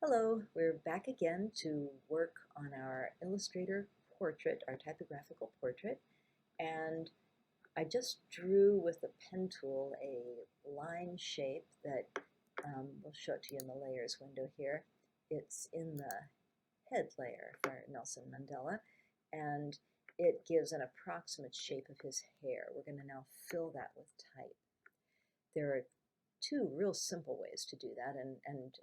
Hello, we're back again to work on our Illustrator portrait, our typographical portrait, and I just drew with the pen tool a line shape that we'll show it to you in the layers window here. It's in the head layer for Nelson Mandela, and it gives an approximate shape of his hair. We're going to now fill that with type. There are two real simple ways to do that, and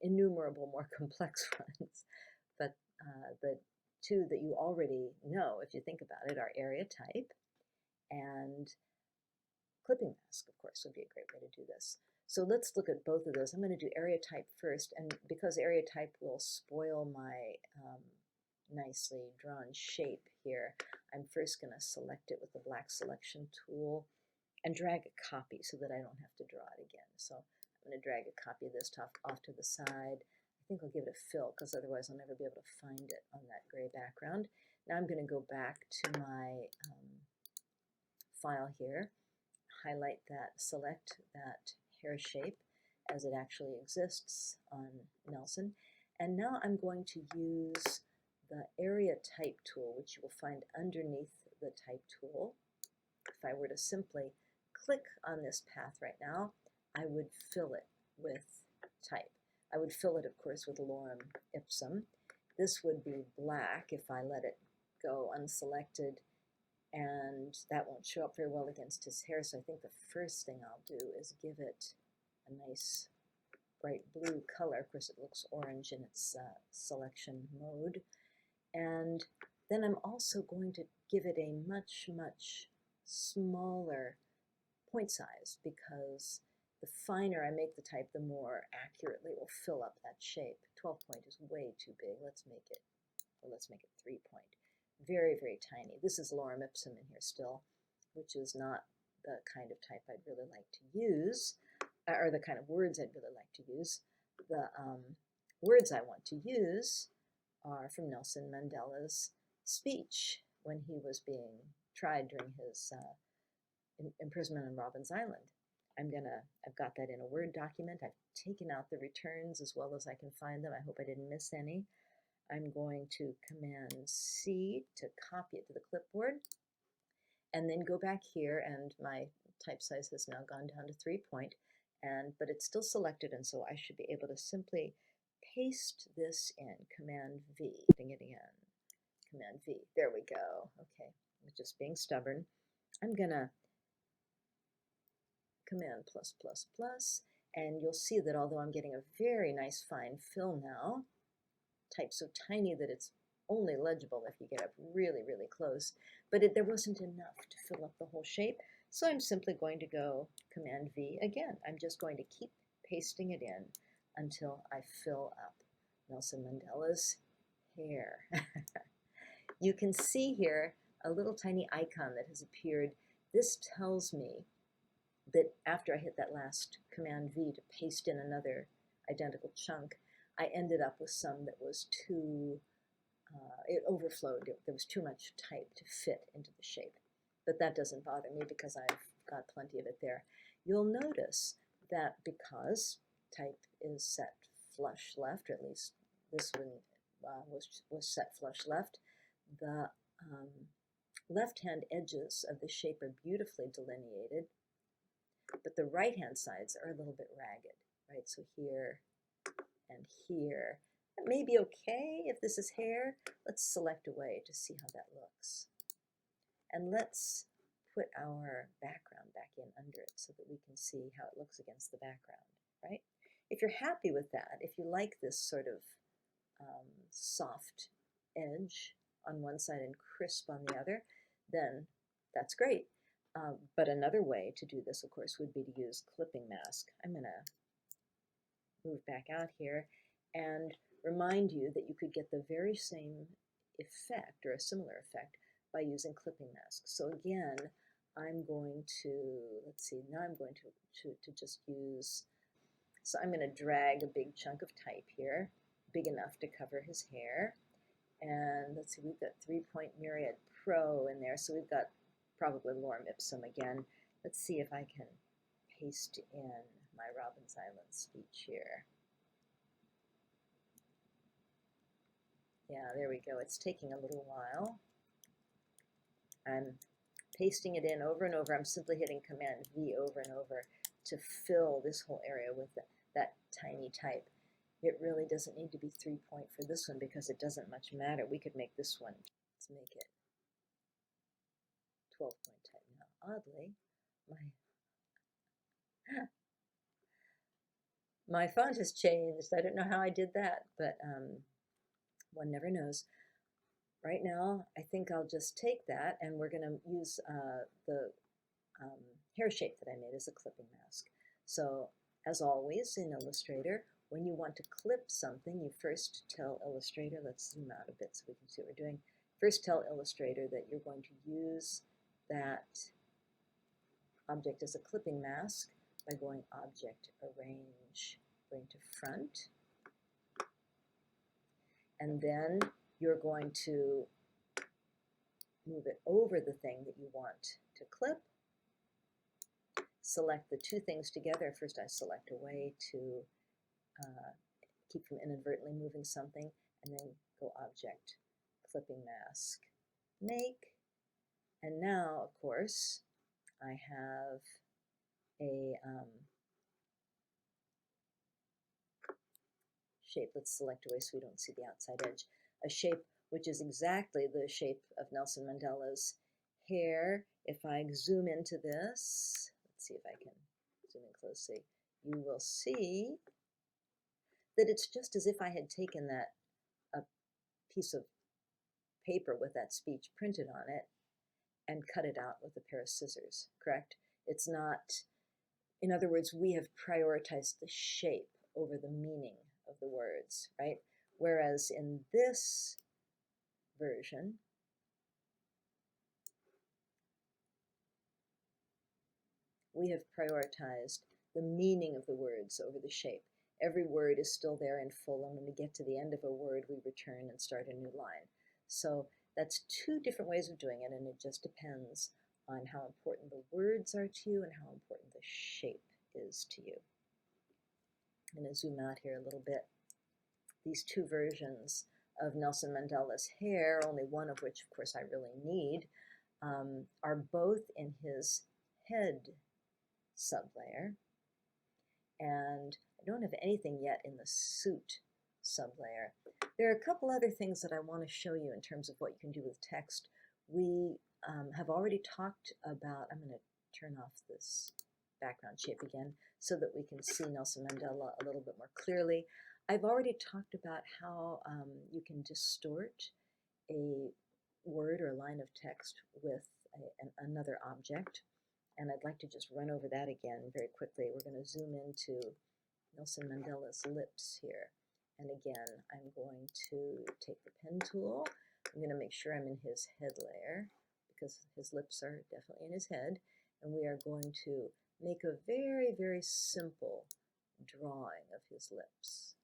innumerable more complex ones. But the two that you already know, if you think about it, are area type and clipping mask, of course, would be a great way to do this. So let's look at both of those. I'm going to do area type first, and because area type will spoil my nicely drawn shape here, I'm first going to select it with the black selection tool and drag a copy so that I don't have to draw it again. So I'm going to drag a copy of this off to the side. I think I'll give it a fill because otherwise I'll never be able to find it on that gray background. Now I'm going to go back to my file here, highlight that, select that hair shape as it actually exists on Nelson, and now I'm going to use the area type tool, which you will find underneath the type tool. If I were to simply click on this path right now, I would fill it with type. I would fill it, of course, with lorem ipsum. This would be black if I let it go unselected, and that won't show up very well against his hair, so I think the first thing I'll do is give it a nice bright blue color. Of course, it looks orange in its selection mode. And then I'm also going to give it a much, much smaller point size, because the finer I make the type, the more accurately it will fill up that shape. 12 point is way too big. Let's make it 3 point. Very, very tiny. This is lorem ipsum in here still, which is not the kind of type I'd really like to use, or the kind of words I'd really like to use. The words I want to use are from Nelson Mandela's speech when he was being tried during his imprisonment on Robbins Island. I've got that in a Word document. I've taken out the returns as well as I can find them. I hope I didn't miss any. I'm going to Command C to copy it to the clipboard, and then go back here, and my type size has now gone down to 3 point, but it's still selected, and so I should be able to simply paste this in. Command V, getting it again. Command V, there we go. Okay, I'm just being stubborn. I'm gonna Command plus plus plus, and you'll see that although I'm getting a very nice fine fill now, type so tiny that it's only legible if you get up really, really close, but there wasn't enough to fill up the whole shape, so I'm simply going to go Command V again. I'm just going to keep pasting it in until I fill up Nelson Mandela's hair. You can see here a little tiny icon that has appeared. This tells me that after I hit that last Command V to paste in another identical chunk, I ended up with some that was too, it overflowed. There was too much type to fit into the shape. But that doesn't bother me because I've got plenty of it there. You'll notice that because type is set flush left, or at least this one was set flush left, the left-hand edges of the shape are beautifully delineated, but the right-hand sides are a little bit ragged, right? So here and here. That may be okay if this is hair. Let's select a way to see how that looks. And let's put our background back in under it so that we can see how it looks against the background, right? If you're happy with that, if you like this sort of soft edge on one side and crisp on the other, then that's great. But another way to do this, of course, would be to use clipping mask. I'm going to move back out here and remind you that you could get the very same effect or a similar effect by using clipping mask. So again, I'm going to, let's see, now I'm going to just use, so I'm going to drag a big chunk of type here, big enough to cover his hair. And let's see, we've got 3 Point Myriad Pro in there, so we've got probably lorem ipsum again. Let's see if I can paste in my Robbins Island speech here. Yeah, there we go. It's taking a little while. I'm pasting it in over and over. I'm simply hitting Command V over and over to fill this whole area with that tiny type. It really doesn't need to be 3-point for this one because it doesn't much matter. We could make this one, let's make it 12-point type now. Oddly, my font has changed. I don't know how I did that, but one never knows. Right now, I think I'll just take that and we're going to use the hair shape that I made as a clipping mask. So, as always in Illustrator, when you want to clip something, you first tell Illustrator, let's zoom out a bit so we can see what we're doing. First tell Illustrator that you're going to use that object as a clipping mask by going Object, Arrange, going to Front, and then you're going to move it over the thing that you want to clip. Select the two things together. First I select a way to keep from inadvertently moving something, and then go Object, Clipping Mask, Make, and now, of course, I have a shape. Let's select away so we don't see the outside edge. A shape which is exactly the shape of Nelson Mandela's hair. If I zoom into this, let's see if I can zoom in closely, you will see that it's just as if I had taken that a piece of paper with that speech printed on it and cut it out with a pair of scissors, correct? It's not, in other words, we have prioritized the shape over the meaning of the words, right? Whereas in this version, we have prioritized the meaning of the words over the shape. Every word is still there in full, and when we get to the end of a word, we return and start a new line. So that's two different ways of doing it, and it just depends on how important the words are to you and how important the shape is to you. I'm going to zoom out here a little bit. These two versions of Nelson Mandela's hair, only one of which, of course, I really need, are both in his head sublayer, and I don't have anything yet in the suit sublayer. There are a couple other things that I want to show you in terms of what you can do with text. We have already talked about, I'm going to turn off this background shape again so that we can see Nelson Mandela a little bit more clearly. I've already talked about how you can distort a word or a line of text with another object. And I'd like to just run over that again very quickly. We're going to zoom into Nelson Mandela's lips here. And again, I'm going to take the pen tool. I'm going to make sure I'm in his head layer because his lips are definitely in his head. And we are going to make a very, very simple drawing of his lips.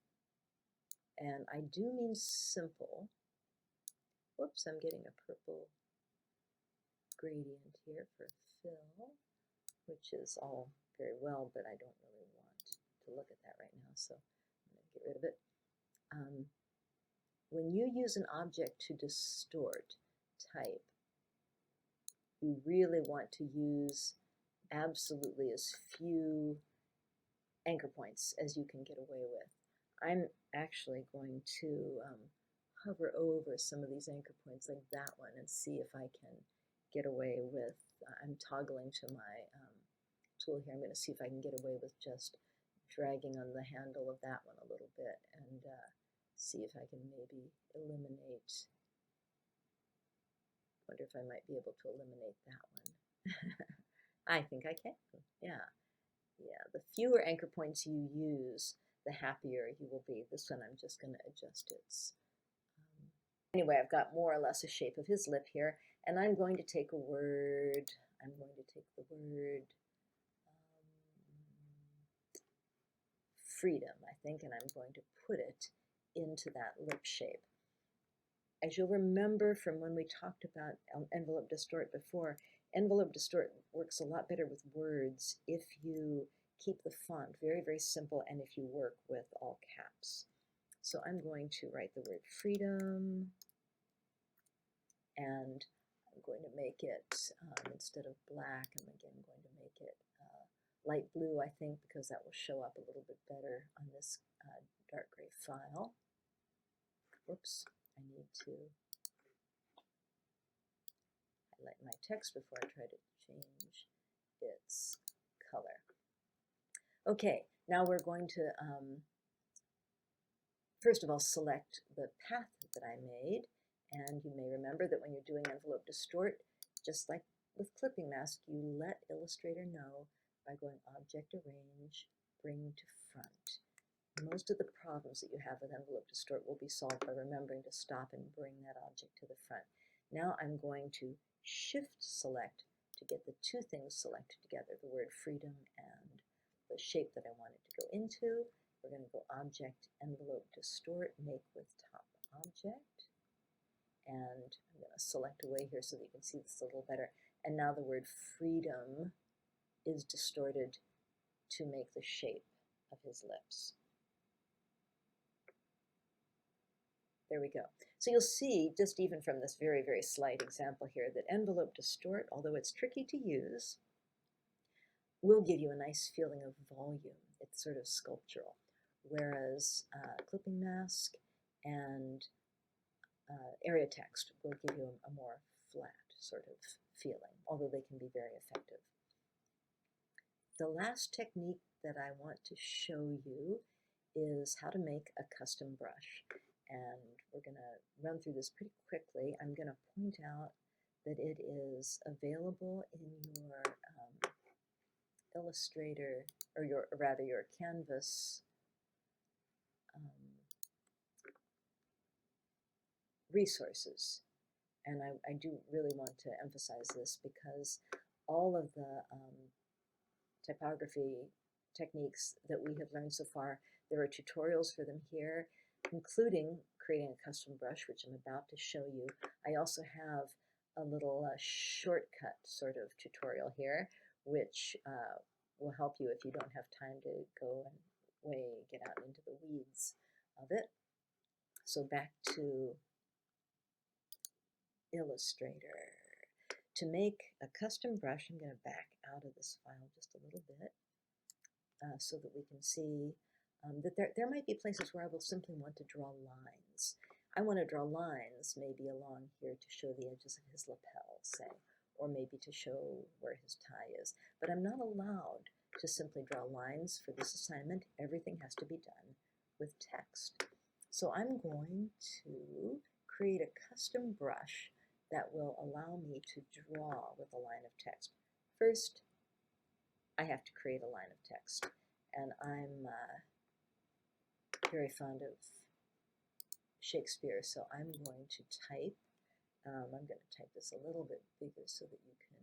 And I do mean simple. Whoops, I'm getting a purple gradient here for fill, which is all very well, but I don't really want to look at that right now, so I'm going to get rid of it. When you use an object to distort type, you really want to use absolutely as few anchor points as you can get away with. I'm actually going to hover over some of these anchor points like that one and see if I can get away with, I'm toggling to my tool here. I'm going to see if I can get away with just dragging on the handle of that one a little bit and see if I can maybe eliminate, wonder if I might be able to eliminate that one. I think I can, yeah. Yeah, the fewer anchor points you use, the happier you will be. This one I'm just going to adjust its. Anyway, I've got more or less a shape of his lip here, and I'm going to take a word, I'm going to take the word freedom, I think, and I'm going to put it into that lip shape. As you'll remember from when we talked about envelope distort before, envelope distort works a lot better with words if you keep the font very, very simple and if you work with all caps. So I'm going to write the word freedom, and I'm going to make it, instead of black, I'm again going to make it light blue, I think, because that will show up a little bit better on this dark gray file. Whoops, I need to highlight my text before I try to change its color. Okay, now we're going to, first of all, select the path that I made. And you may remember that when you're doing envelope distort, just like with clipping mask, you let Illustrator know by going Object Arrange, Bring to Front. Most of the problems that you have with envelope distort will be solved by remembering to stop and bring that object to the front. Now I'm going to Shift Select to get the two things selected together, the word freedom and the shape that I want it to go into. We're going to go Object, Envelope Distort, Make with Top Object. And I'm going to select away here so that you can see this a little better. And now the word freedom is distorted to make the shape of his lips. There we go. So you'll see, just even from this very, very slight example here, that envelope distort, although it's tricky to use, will give you a nice feeling of volume. It's sort of sculptural. Whereas clipping mask and area text will give you a more flat sort of feeling, although they can be very effective. The last technique that I want to show you is how to make a custom brush. And we're going to run through this pretty quickly. I'm going to point out that it is available in your Illustrator, or your Canvas resources. And I do really want to emphasize this because all of the typography techniques that we have learned so far, there are tutorials for them here, including creating a custom brush, which I'm about to show you. I also have a little shortcut sort of tutorial here, which will help you if you don't have time to go and get out into the weeds of it. So back to Illustrator. To make a custom brush, I'm going to back out of this file just a little bit so that we can see that there might be places where I will simply want to draw lines. I want to draw lines maybe along here to show the edges of his lapel, say, or maybe to show where his tie is. But I'm not allowed to simply draw lines for this assignment. Everything has to be done with text. So I'm going to create a custom brush that will allow me to draw with a line of text. First, I have to create a line of text, and I'm very fond of Shakespeare, so I'm going to type. I'm going to type this a little bit bigger so that you can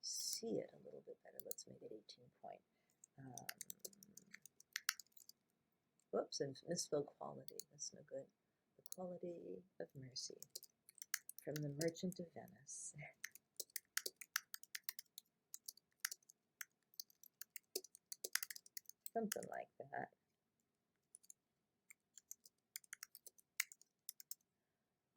see it a little bit better. Let's make it 18 point. Whoops, and misspelled quality. That's no good. The Quality of Mercy from The Merchant of Venice. Something like that.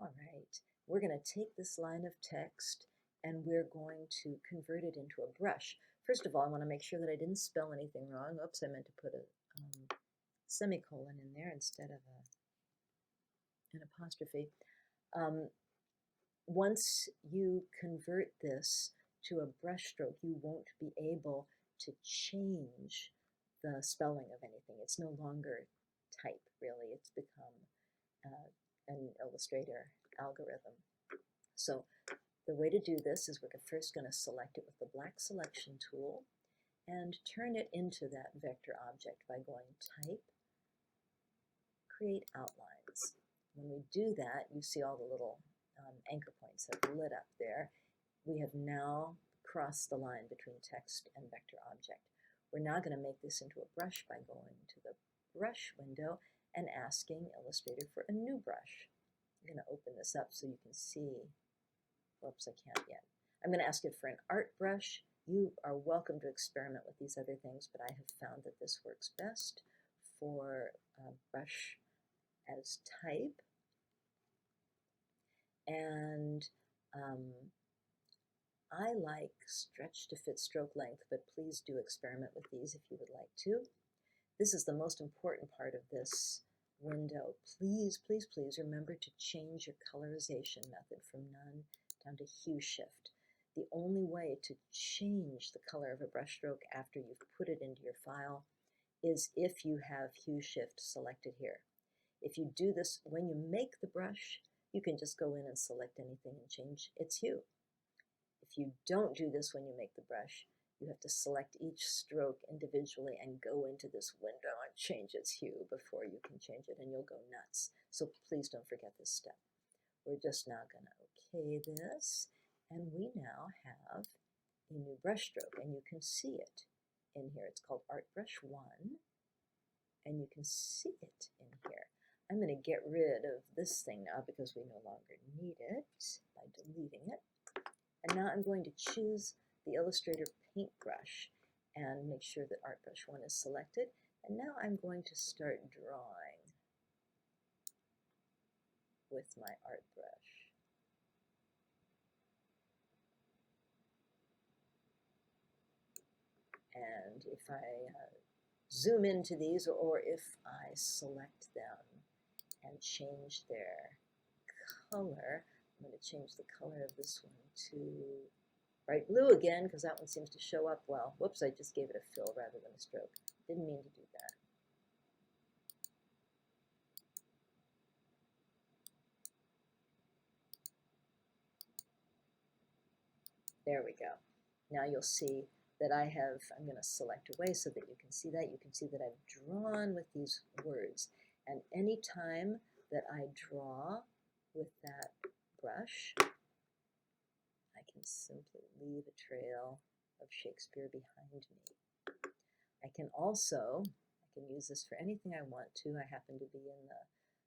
All right, we're going to take this line of text and we're going to convert it into a brush. First of all, I want to make sure that I didn't spell anything wrong. Oops, I meant to put a semicolon in there instead of an apostrophe. Once you convert this to a brush stroke, you won't be able to change the spelling of anything. It's no longer type, really. It's become an Illustrator algorithm. So the way to do this is we're first going to select it with the black selection tool and turn it into that vector object by going Type, Create Outlines. When we do that, you see all the little anchor points have lit up there. We have now crossed the line between text and vector object. We're now going to make this into a brush by going to the brush window and asking Illustrator for a new brush. I'm going to open this up so you can see. Whoops, I can't yet. I'm going to ask it for an art brush. You are welcome to experiment with these other things, but I have found that this works best for brush as type. And I like stretch to fit stroke length, but please do experiment with these if you would like to. This is the most important part of this window. Please, please, please remember to change your colorization method from none down to hue shift. The only way to change the color of a brushstroke after you've put it into your file is if you have hue shift selected here. If you do this when you make the brush, you can just go in and select anything and change its hue. If you don't do this when you make the brush, you have to select each stroke individually and go into this window and change its hue before you can change it, and you'll go nuts. So please don't forget this step. We're just now going to okay this, and we now have a new brush stroke, and you can see it in here. It's called Art Brush 1, and you can see it in here. I'm going to get rid of this thing now because we no longer need it by deleting it. And now I'm going to choose the Illustrator paintbrush and make sure that Art Brush 1 is selected. And now I'm going to start drawing with my art brush. And if I zoom into these, or if I select them and change their color, I'm going to change the color of this one to bright blue again, because that one seems to show up well. Whoops, I just gave it a fill rather than a stroke. Didn't mean to do that. There we go. Now you'll see that I'm going to select away so that you can see that. You can see that I've drawn with these words. And any time that I draw with that brush, I can simply leave a trail of Shakespeare behind me. I can use this for anything I want to. I happen to be in the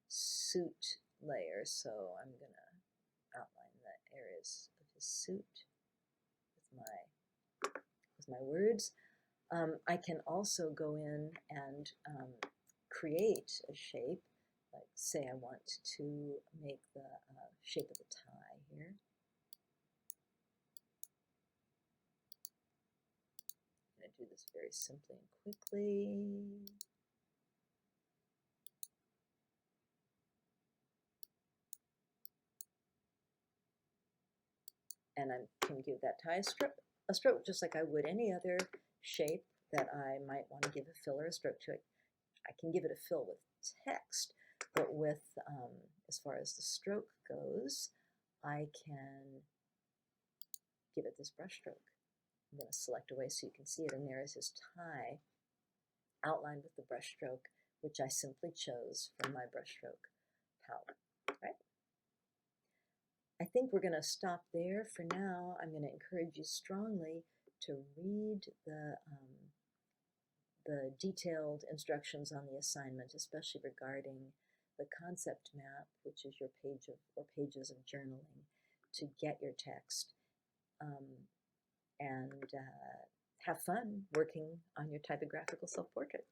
suit layer, so I'm going to outline the areas of his suit with my words. I can also go in and create a shape, like say I want to make the shape of the tie here. I'm going to do this very simply and quickly. And I can give that tie a stroke just like I would any other shape that I might want to give a fill or a stroke to it. I can give it a fill with text, but with, as far as the stroke goes, I can give it this brush stroke. I'm going to select away so you can see it, and there is his tie outlined with the brush stroke, which I simply chose from my brush stroke palette. Right? I think we're going to stop there for now. I'm going to encourage you strongly to read the detailed instructions on the assignment, especially regarding the concept map, which is your page of, or pages of journaling, to get your text, and have fun working on your typographical self-portrait.